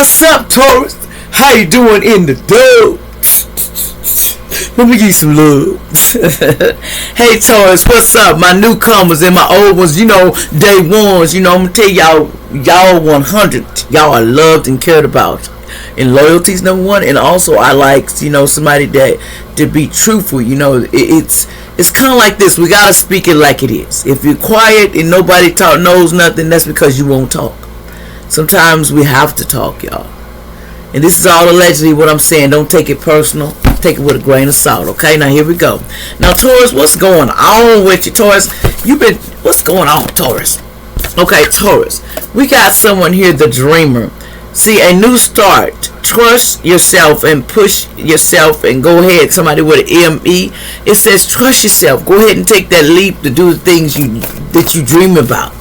What's up, Taurus? How you doing in the dub? Let me give you some love. Hey, Taurus, what's up? My newcomers and my old ones, day ones, I'm going to tell y'all 100. Y'all are loved and cared about. And loyalty is number one. And also, I like, somebody that to be truthful. It's kind of like this. We got to speak it like it is. If you're quiet and nobody knows nothing, that's because you won't talk. Sometimes we have to talk, y'all. And this is all allegedly what I'm saying. Don't take it personal. Take it with a grain of salt, okay? Now, here we go. Now, Taurus, what's going on with you, Taurus? What's going on, Taurus? Okay, Taurus. We got someone here, the dreamer. See, a new start. Trust yourself and push yourself and go ahead. Somebody with an M-E. It says trust yourself. Go ahead and take that leap to do the things that you dream about.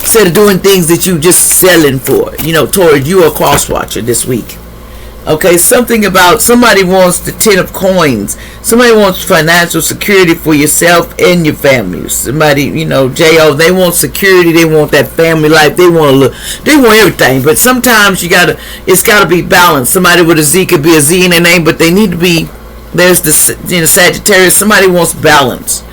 Instead of doing things that you just selling for. Taurus, you are a cross watcher this week. Okay, something about somebody wants the 10 of coins. Somebody wants financial security for yourself and your family. Somebody, J.O., they want security. They want that family life. They want everything. But sometimes it's gotta be balanced. Somebody with a Z could be a Z in their name, but they need to be, there's the Sagittarius. Somebody wants balance.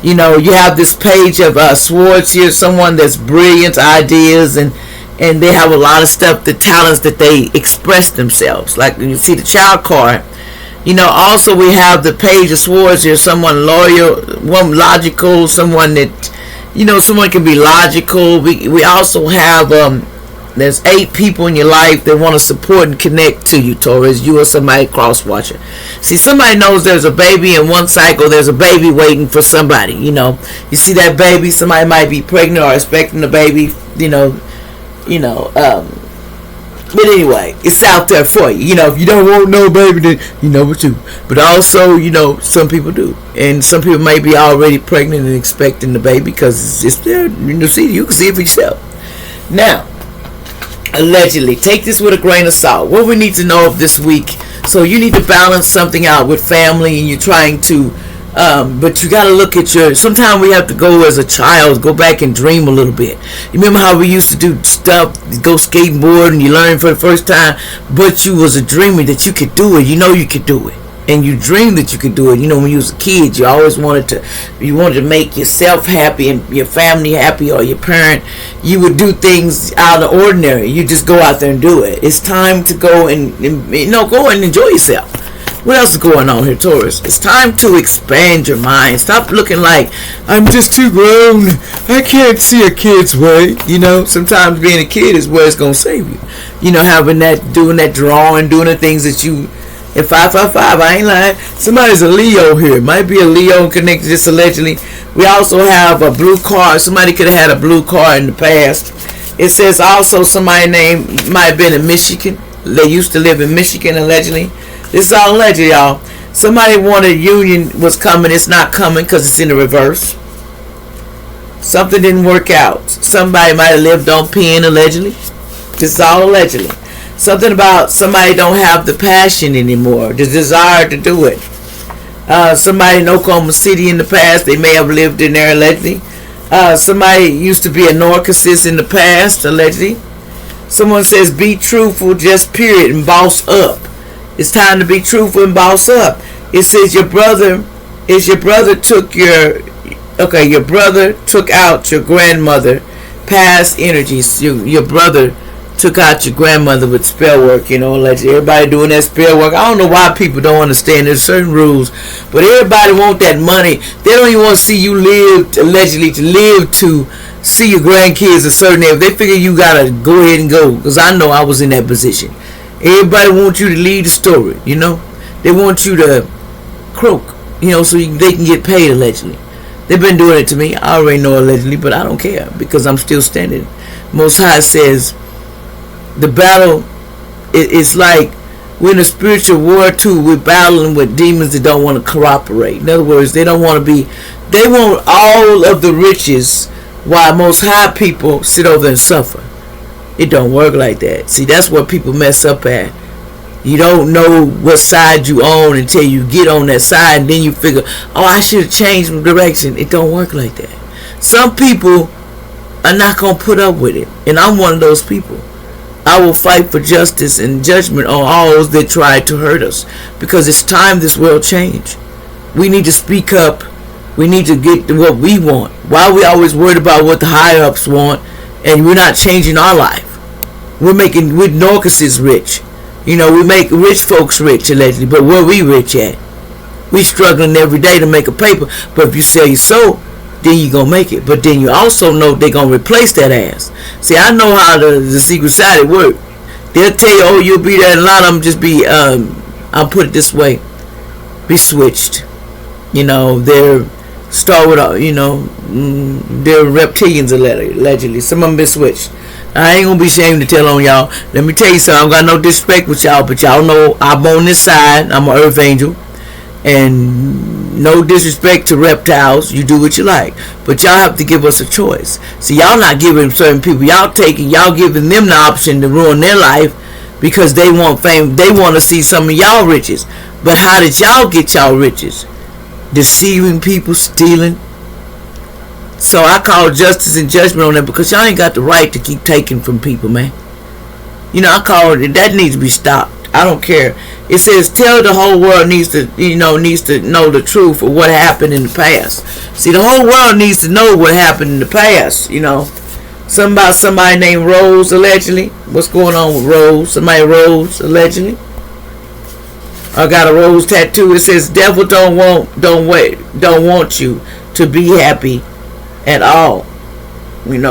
You have this page of swords here. Someone that's brilliant ideas and they have a lot of stuff, the talents that they express themselves. Like you see the child card. Also we have the page of swords here. Someone loyal, one logical, someone that, someone can be logical. We also have, there's 8 people in your life that want to support and connect to you, Taurus. You are somebody cross-watcher. See, somebody knows there's a baby in one cycle. There's a baby waiting for somebody, You see that baby, somebody might be pregnant or expecting a baby, but anyway, it's out there for you. If you don't want no baby, then you know what to. But also, some people do, and some people may be already pregnant and expecting the baby because it's there. See, you can see it for yourself. Now, allegedly, take this with a grain of salt. What we need to know of this week. So you need to balance something out with family, and you're trying to. But you got to look at sometimes we have to go as a child, go back and dream a little bit. You remember how we used to do stuff, go skateboard and you learn for the first time, but you was a dreamer that you could do it. You could do it. And you dreamed that you could do it. When you was a kid, you always wanted to make yourself happy and your family happy or your parent. You would do things out of the ordinary. You just go out there and do it. It's time to go and go and enjoy yourself. What else is going on here, Taurus? It's time to expand your mind. Stop looking like, I'm just too grown. I can't see a kid's way. Sometimes being a kid is where it's going to save you. Doing that drawing, doing the things that you, at 555, I ain't lying. Somebody's a Leo here. Might be a Leo connected, just allegedly. We also have a blue card. Somebody could have had a blue card in the past. It says also somebody name might have been in Michigan. They used to live in Michigan, allegedly. This is all alleged, y'all. Somebody wanted union was coming. It's not coming because it's in the reverse. Something didn't work out. Somebody might have lived on pen, allegedly. This is all allegedly. Something about somebody don't have the passion anymore, the desire to do it. Somebody in Oklahoma City in the past, they may have lived in there, allegedly. Somebody used to be a narcissist in the past, allegedly. Someone says, be truthful, just period, and boss up. It's time to be truthful and boss up. It says your brother took out your grandmother, past energies. Your brother took out your grandmother with spell work, everybody doing that spell work. I don't know why people don't understand. There's certain rules, but everybody want that money. They don't even want to see you live, allegedly, to see your grandkids a certain age. They figure you gotta go ahead and go, because I know I was in that position. Everybody wants you to lead the story, They want you to croak, so they can get paid, allegedly. They've been doing it to me. I already know, allegedly, but I don't care because I'm still standing. Most High says the battle is like we're in a spiritual war too. We're battling with demons that don't want to cooperate. In other words, they want all of the riches while Most High people sit over and suffer. It don't work like that. See, that's where people mess up at. You don't know what side you own until you get on that side, and then you figure, I should have changed my direction. It don't work like that. Some people are not going to put up with it, and I'm one of those people. I will fight for justice and judgment on all those that try to hurt us, because it's time this world change. We need to speak up. We need to get what we want. Why are we always worried about what the higher ups want, and we're not changing our life? We're Norcas rich. We make rich folks rich, allegedly, but where we rich at? We struggling every day to make a paper, but if you sell your soul, then you gonna make it. But then you also know they gonna replace that ass. See, I know how the secret side work. They'll tell you, oh, you'll be there, and a lot of them just be, I'll put it this way, be switched. They're start with, they're reptilians allegedly. Some of them been switched. I ain't gonna be ashamed to tell on y'all. Let me tell you something. I got no disrespect with y'all, but y'all know I'm on this side. I'm an earth angel. And no disrespect to reptiles. You do what you like. But y'all have to give us a choice. See, y'all not giving certain people. Y'all giving them the option to ruin their life because they want fame. They want to see some of y'all riches. But how did y'all get y'all riches? Deceiving people, stealing. So I call justice and judgment on that, because y'all ain't got the right to keep taking from people, man. I call it, that needs to be stopped. I don't care. It says tell the whole world needs to know the truth of what happened in the past. See, the whole world needs to know what happened in the past. Something about somebody named Rose allegedly. What's going on with Rose? Somebody Rose allegedly. I got a rose tattoo. It says devil don't want you to be happy at all.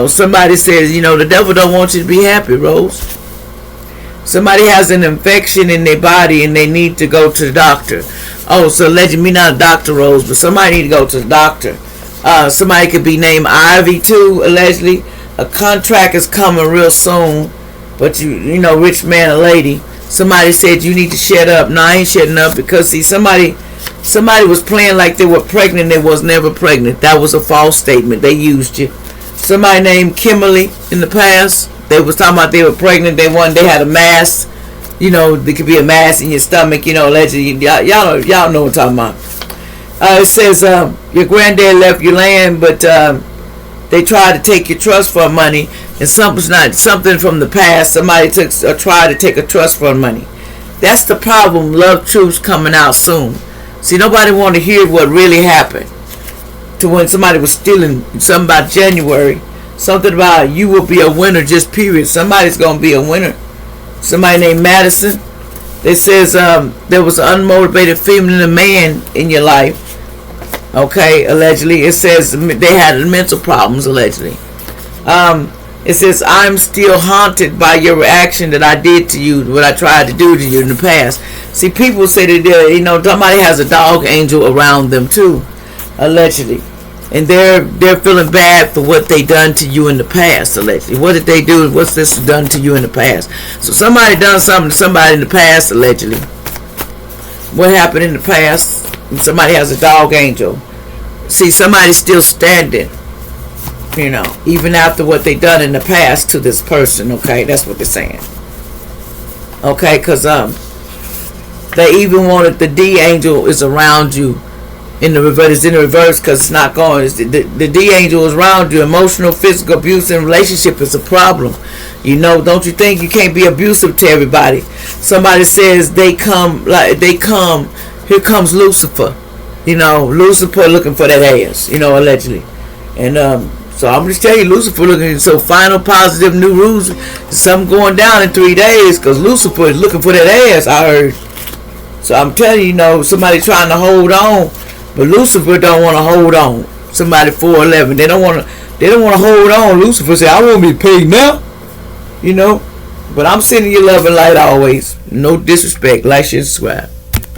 Somebody says, the devil don't want you to be happy, Rose. Somebody has an infection in their body and they need to go to the doctor. Oh, so allegedly, me not a doctor, Rose, but somebody need to go to the doctor. Somebody could be named Ivy too, allegedly. A contract is coming real soon, but rich man or lady. Somebody said you need to shut up. No, I ain't shutting up, because see, somebody was playing like they were pregnant. They was never pregnant. That was a false statement. They used you. Somebody named Kimberly in the past. They was talking about they were pregnant. They had a mass. There could be a mass in your stomach. Allegedly, y'all know what I'm talking about. It says your granddad left your land, but they tried to take your trust fund money, and something from the past. Somebody tried to take a trust fund money. That's the problem. Love Truth's coming out soon. See, nobody want to hear what really happened. To when somebody was stealing something about January, something about you will be a winner, just period. Somebody's gonna be a winner. Somebody named Madison. It says there was an unmotivated feminine man in your life. Okay, allegedly. It says they had mental problems, allegedly. It says, I'm still haunted by your reaction that I did to you, what I tried to do to you in the past. See, people say that, somebody has a dog angel around them too, allegedly. And they're feeling bad for what they done to you in the past, allegedly. What did they do? What's this done to you in the past? So somebody done something to somebody in the past, allegedly. What happened in the past? And somebody has a dog angel. See, somebody's still standing. Even after what they done in the past to this person, okay? That's what they're saying. Okay, because they even wanted the D angel is around you. In the reverse, it's in the reverse because it's not going. The D angel is around you. Emotional, physical abuse in relationship is a problem. Don't you think you can't be abusive to everybody? Somebody says they come. Here comes Lucifer. Lucifer looking for that ass. Allegedly, and so I'm just telling you, Lucifer looking. So final positive new rules. Something going down in 3 days because Lucifer is looking for that ass. I heard. So I'm telling you, somebody trying to hold on, but Lucifer don't want to hold on. Somebody 411. They don't want to hold on. Lucifer say, I won't be paid now. But I'm sending you love and light always. No disrespect. Like, share, subscribe.